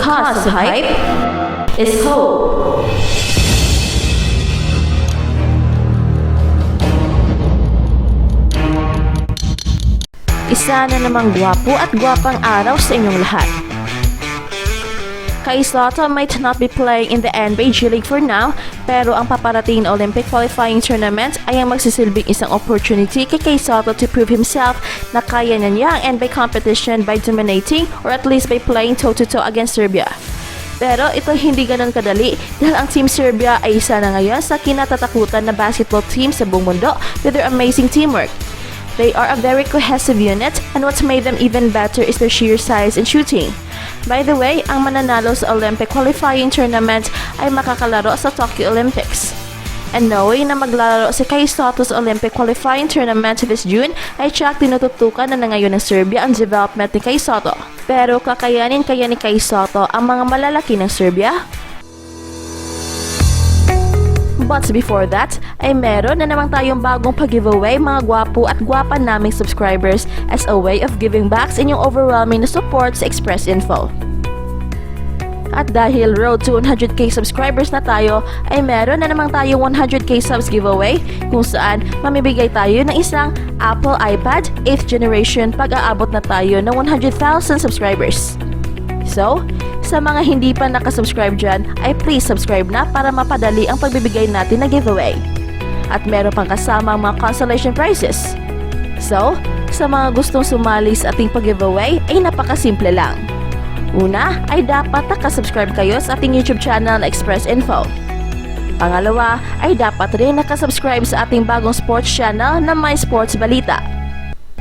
cause of hype is hope. Isa na namang gwapo at gwapang araw sa inyong lahat. Kai Sotto might not be playing in the NBA G League for now, pero ang paparating na Olympic qualifying tournament ay ang magsisilbing isang opportunity kay Kai Sotto to prove himself na kaya na niya ang NBA competition by dominating or at least by playing toe-to-toe against Serbia. Pero ito hindi ganun kadali dahil ang Team Serbia ay isa na ngayon sa kinatatakutan na basketball team sa buong mundo with their amazing teamwork. They are a very cohesive unit, and what's made them even better is their sheer size and shooting. By the way, ang mananalo sa Olympic qualifying tournament ay makakalaro sa Tokyo Olympics. And knowing na maglalaro si Kai Sotto sa Olympic qualifying tournament this June, ay tsak tinututukan na ngayon ng Serbia ang development ni Kai Sotto. Pero kakayanin kaya ni Kai Sotto ang mga malalaki ng Serbia? But before that, ay meron na namang tayong bagong pag-giveaway mga gwapo at gwapa naming subscribers as a way of giving back sa inyong overwhelming na support sa Express Info. At dahil road to 100k subscribers na tayo, ay meron na namang tayong 100k subs giveaway kung saan mamibigay tayo ng isang Apple iPad 8th generation pag-aabot na tayo ng 100,000 subscribers. So, sa mga hindi pa nakasubscribe dyan, ay please subscribe na para mapadali ang pagbibigay natin na giveaway. At meron pang kasama ang mga consolation prizes. So, sa mga gustong sumali sa ating pag-giveaway ay napakasimple lang. Una, ay dapat nakasubscribe kayo sa ating YouTube channel na Express Info. Pangalawa, ay dapat rin nakasubscribe sa ating bagong sports channel na My Sports Balita.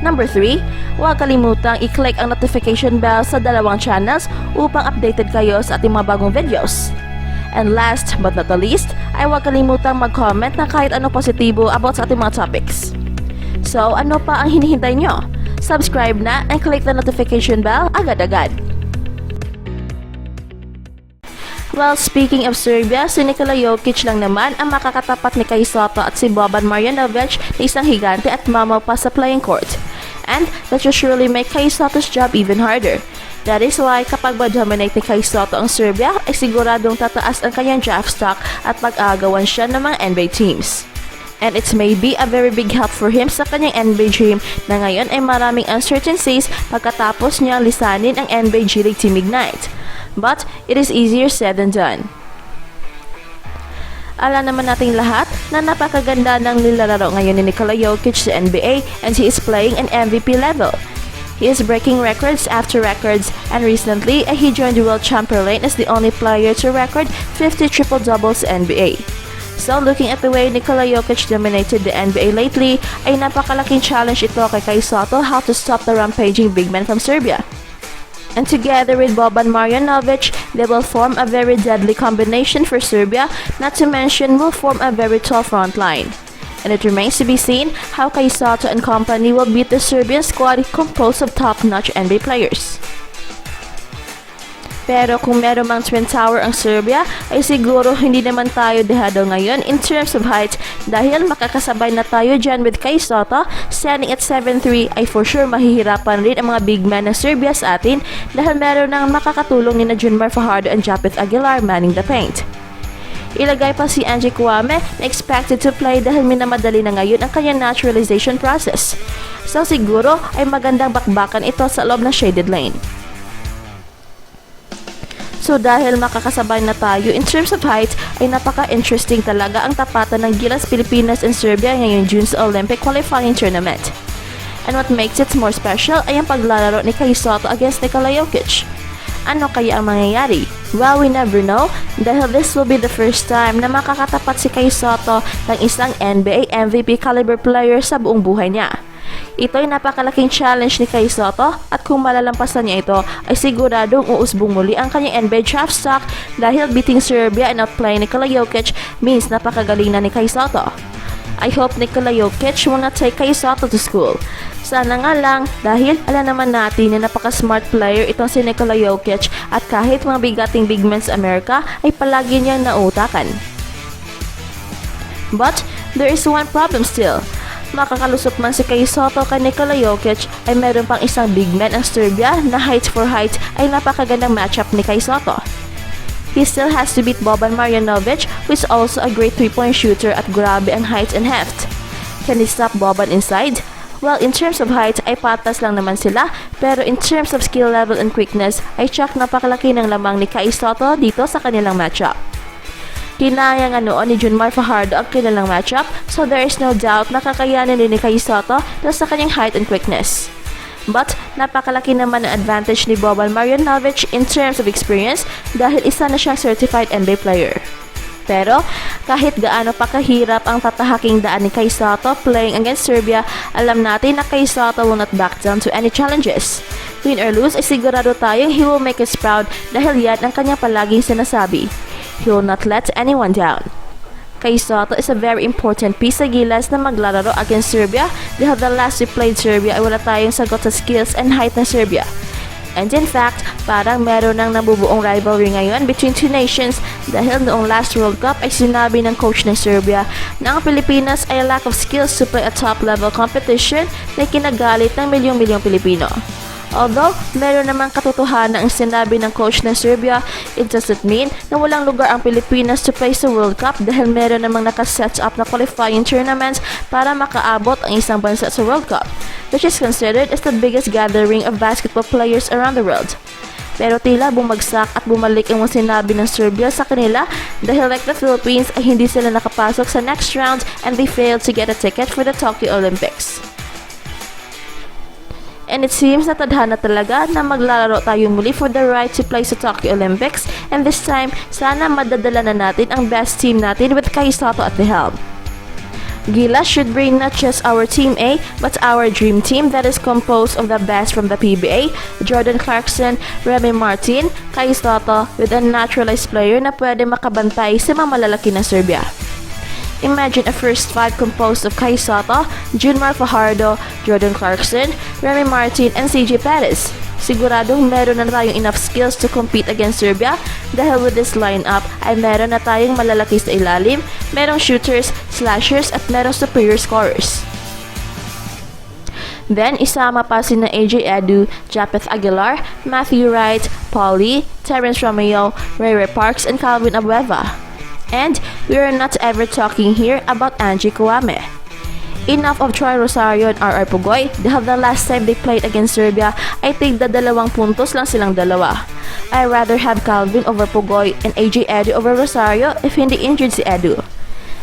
Number 3, huwag kalimutang i-click ang notification bell sa dalawang channels upang updated kayo sa ating mga bagong videos. And last but not the least, ay huwag kalimutang mag-comment na kahit ano positibo about sa ating mga topics. So, ano pa ang hinihintay nyo? Subscribe na and click the notification bell agad-agad. Well, speaking of Serbia, si Nikola Jokic lang naman ang makakatapat ni Kai Sotto at si Boban Marjanovic na isang higante at mamaw pa sa playing court. And that will surely make Kai Sotto's job even harder. That is why kapag ma-dominate ni Kai Sotto ang Serbia, ay siguradong tataas ang kanyang draft stock at mag-aagawan siya ng mga NBA teams. And it's maybe a very big help for him sa kanyang NBA dream na ngayon ay maraming uncertainties pagkatapos niyang lisanin ang NBA G League Team Ignite. But it is easier said than done. Alam naman nating lahat na napakaganda ng nilalaro ngayon ni Nikola Jokic sa NBA and he is playing an MVP level. He is breaking records after records and recently he joined the world champion lane as the only player to record 50 triple-doubles sa NBA. So looking at the way Nikola Jokic dominated the NBA lately, ay napakalaking challenge ito kay Kai Sotto how to stop the rampaging big man from Serbia. And together with Boban Marjanovic, they will form a very deadly combination for Serbia, not to mention will form a very tall front line. And it remains to be seen how Kai Sotto and company will beat the Serbian squad composed of top-notch NBA players. Pero kung meron mang Twin Tower ang Serbia, ay siguro hindi naman tayo dehado ngayon in terms of height dahil makakasabay na tayo dyan with Kai Sotto, standing at 7'3", ay for sure mahihirapan rin ang mga big man ng Serbia sa atin dahil meron nang makakatulong ni Junmar Fajardo and Japeth Aguilar manning the paint. Ilagay pa si Angie Kouame na expected to play dahil minamadali na ngayon ang kanyang naturalization process. So siguro ay magandang bakbakan ito sa loob ng shaded lane. So dahil makakasabay na tayo in terms of height, ay napaka-interesting talaga ang tapatan ng Gilas Pilipinas and Serbia ngayong June sa Olympic qualifying tournament. And what makes it more special ay ang paglalaro ni Kai Sotto against Nikola Jokic. Ano kaya ang mangyayari? Well, we never know dahil this will be the first time na makakatapat si Kai Sotto ng isang NBA MVP caliber player sa buong buhay niya. Ito ay napakalaking challenge ni Kai Sotto at kung malalampasan niya ito ay siguradong uusbong muli ang kanyang NBA draft stock dahil beating Serbia and outplaying Nikola Jokic means napakagaling na ni Kai Sotto. I hope Nikola Jokic will not take Kai Sotto to school. Sana nga lang dahil alam naman natin na napaka-smart player itong si Nikola Jokic at kahit mga bigating big men sa Amerika ay palagi niyang nautakan. But there is one problem still. Makakalusot man si Kai Sotto kay Nikola Jokic ay meron pang isang big man ang Serbia na height for height ay napakagandang matchup ni Kai Sotto. He still has to beat Boban Marjanovic, who is also a great 3-point shooter at grabe ang height and heft. Can he stop Boban inside? Well, in terms of height ay patas lang naman sila, pero in terms of skill level and quickness ay tsak napakalaki ng lamang ni Kai Sotto dito sa kanilang matchup. Kinaya nga noon ni Junmar Fajardo ang kanilang matchup, so there is no doubt na kakayanin din ni Kai Sotto dahil sa kanyang height and quickness. But napakalaki naman ang advantage ni Boban Marjanovic in terms of experience dahil isa na siyang certified NBA player. Pero kahit gaano pa kahirap ang tatahaking daan ni Kai Sotto playing against Serbia, alam natin na Kai Sotto will not back down to any challenges. Win or lose ay sigurado tayong he will make us proud dahil yan ang kanyang palaging sinasabi. He will not let anyone down. Kai Sotto is a very important piece sa Gilas na maglalaro against Serbia dahil the last we played Serbia ay wala tayong sagot sa skills and height ng Serbia. And in fact, parang meron ng nabubuong rivalry ngayon between two nations dahil noong last World Cup ay sinabi ng coach ng Serbia na ang Pilipinas ay lack of skills to play a top-level competition na kinagalit ng milyong-milyong Pilipino. Although, meron namang katotohanan ang sinabi ng coach ng Serbia, it doesn't mean na walang lugar ang Pilipinas to play sa World Cup dahil meron namang nakaset up na qualifying tournaments para makaabot ang isang bansa sa World Cup, which is considered as the biggest gathering of basketball players around the world. Pero tila bumagsak at bumalik ang mga sinabi ng Serbia sa kanila dahil like the Philippines ay hindi sila nakapasok sa next round and they failed to get a ticket for the Tokyo Olympics. And it seems na tadhana talaga na maglalaro tayo muli for the right to play sa Tokyo Olympics, and this time, sana madadala na natin ang best team natin with Kai Sotto at the helm. Gilas should bring not just our Team A, but our dream team that is composed of the best from the PBA, Jordan Clarkson, Remy Martin, Kai Sotto, with a naturalized player na pwede makabantay sa mga malalaki na Serbia. Imagine a first five composed of Kai Sotto, Junmar Fajardo, Jordan Clarkson, Remy Martin, and CJ Perez. Siguradong meron na tayong enough skills to compete against Serbia dahil with this lineup ay meron na tayong malalaki sa ilalim, merong shooters, slashers, at merong superior scorers. Then, isama pa sina AJ Edu, Japeth Aguilar, Matthew Wright, Paulie, Terrence Romeo, Ray Parks, and Calvin Abueva. And we are not ever talking here about Angie Kouame. Enough of Troy Rosario and RR Pugoy dahil the last time they played against Serbia ay tigda 2 puntos lang silang dalawa. I'd rather have Calvin over Pugoy and AJ Edu over Rosario if hindi injured si Edu.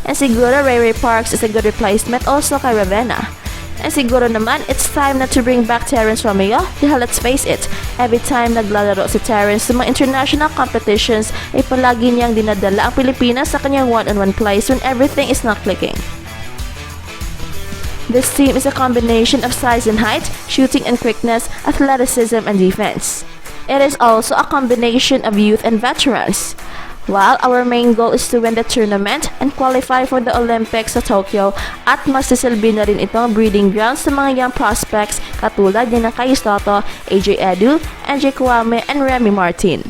And siguro Ray Parks is a good replacement also kay Ravenna. And siguro naman, it's time na to bring back Terrence Romeo dahil let's face it, every time naglalaro si Terrence sa mga international competitions ay palagi niyang dinadala ang Pilipinas sa kanyang one-on-one plays when everything is not clicking. This team is a combination of size and height, shooting and quickness, athleticism and defense. It is also a combination of youth and veterans. While our main goal is to win the tournament and qualify for the Olympics sa Tokyo at magsisilbi na rin itong breeding ground sa mga young prospects katulad ni Kai Sotto, AJ Edu, Angie Kouame, and Remy Martin.